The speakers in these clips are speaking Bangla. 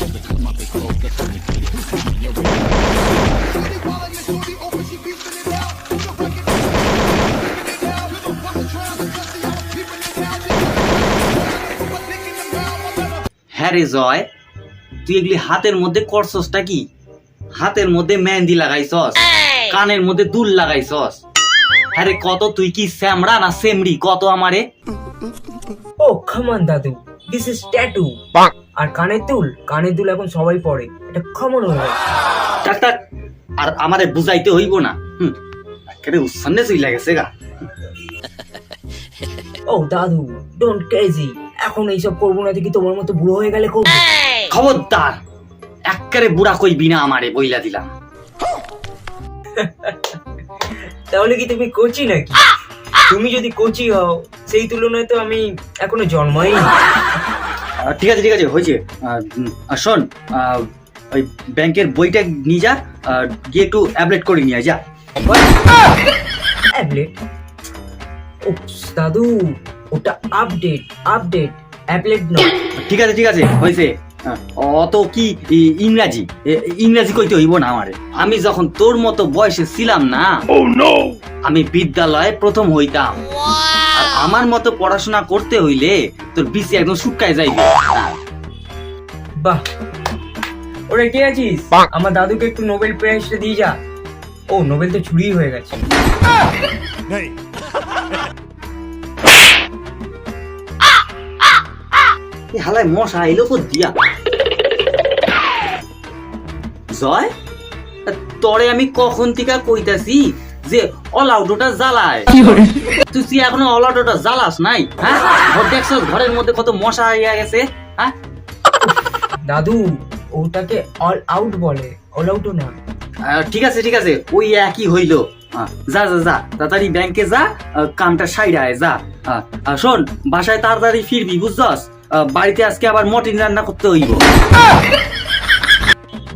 হ্যাঁ রে জয়, তুই এগুলি হাতের মধ্যে করছসটা কি? হাতের মধ্যে মেহেন্দি লাগাইছস, কানের মধ্যে দুল লাগাইছস। হ্যাঁ রে, কত তুই কি স্যামড়া না সেমড়ি কত আমারে? ও খামান দাদু, দিস ইজ ট্যাটু। আর কানের দুল এখন সবাই পরে, এটা কমন হয়ে গেছে। থাক থাক, আর আমারে বুঝাইতে হইব না। একেবারে উচ্ছন্নে চইলা গেছে গা। ও দাদু, ডোন্ট ক্রেজি, এখন এইসব করবো না, দেখি তোমার মতো বুড়ো হয়ে গেলে করবো। খবরদার, একেবারে বুড়া কইবি না আমারে, বইলা দিলাম। তাহলে কি তুমি কোচি নাকি? তুমি যদি কোচি হও, সেই তুলনায় তো আমি এখনো জন্মই নি। ঠিক আছে ঠিক আছে, হয়েছে। শোন, ওই ব্যাংকের বইটা নিয়ে যা, গিয়ে একটু অ্যাপডেট করে নিয়ে যা। অ্যাপডেট? ও দাদু, ওটা আপডেট, অ্যাপডেট নয়। ঠিক আছে ঠিক আছে, হয়েছে। অত কি ইংরাজি কইতে হইব না আমারে। আমি যখন তোর মতো বয়সে ছিলাম না, আমি বিদ্যালয়ে প্রথম হইতাম। আর আমার মতো পড়াশোনা করতে হইলে তোর বিসি একদম শুকায় যাইবে। বাহ, ওরে কে আছিস? আমার দাদুকে একটু নোবেল প্রাইজটা দিয়ে যা। ও, নোবেল তো চুরি হয়ে গেছে। হালায় মশা এলো কো দিয়া। জয়, তোরে আমি কখন থেকে কইতাছি যে অল আউটটা জ্বালায়, তুই এখনো অল আউটটা জ্বালাস নাই? হ্যাঁ, দেখছস ঘরের মধ্যে কত মশা হইয়া গেছে। হ্যাঁ দাদু, ওটাকে অল আউট বলে, অল আউটও না। ঠিক আছে ঠিক আছে, ওই একই হইলো। যা যা যা, তাড়াতাড়ি ব্যাংকে যা, কামটা সাইডায় যা। শোন, বাসায় তাড়াতাড়ি ফিরবি, বুঝছস? বাড়িতে আজকে আবার মটন রান্না করতে হইব।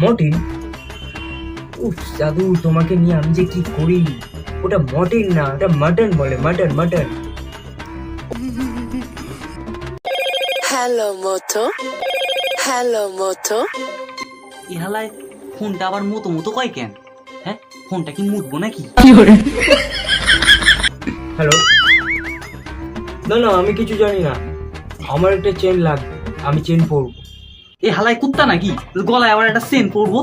মটন? উফ দাদু, তোমাকে নিয়ে আমি যে কি করি। ওটা মটন না, ওটা মাটন বলে, মাটন। হ্যালো মোটো। ইহালায় ফোনটা আবার মতো কয় কেন? হ্যাঁ, ফোনটা কি মুতবো নাকি? হ্যালো? না, আমি কিছু জানি না। আমার একটা চেন লাগবে, আমি চেন পরবো। এ হালায় কুত্তা নাকি, গলায় আবার একটা চেন পরবো?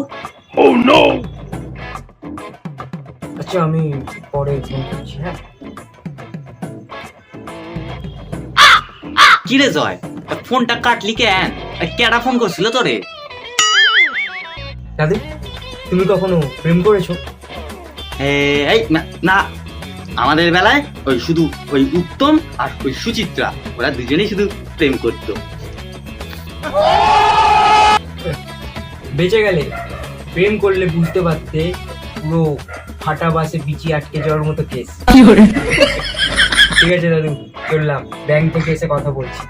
আচ্ছা, আমি পরে ফোন করছি। হ্যাঁ, কি রে জয়, ফোনটা কাটলি কেন? কেডা ফোন করছিল তোরে? দাদু, তুমি কখনো প্রেম করেছো? এই না, আমাদের বেলায় ওই শুধু ওই উত্তম আর ওই সুচিত্রা, ওরা দুজনেই শুধু প্রেম করতো। বেঁচে গেলে, প্রেম করলে বুঝতে পারতে পুরো ফাটা বাসে বিচি আটকে যাওয়ার মতো কেস। ঠিক আছে দাদু, চললাম, ব্যাংক থেকে এসে কথা বলছি।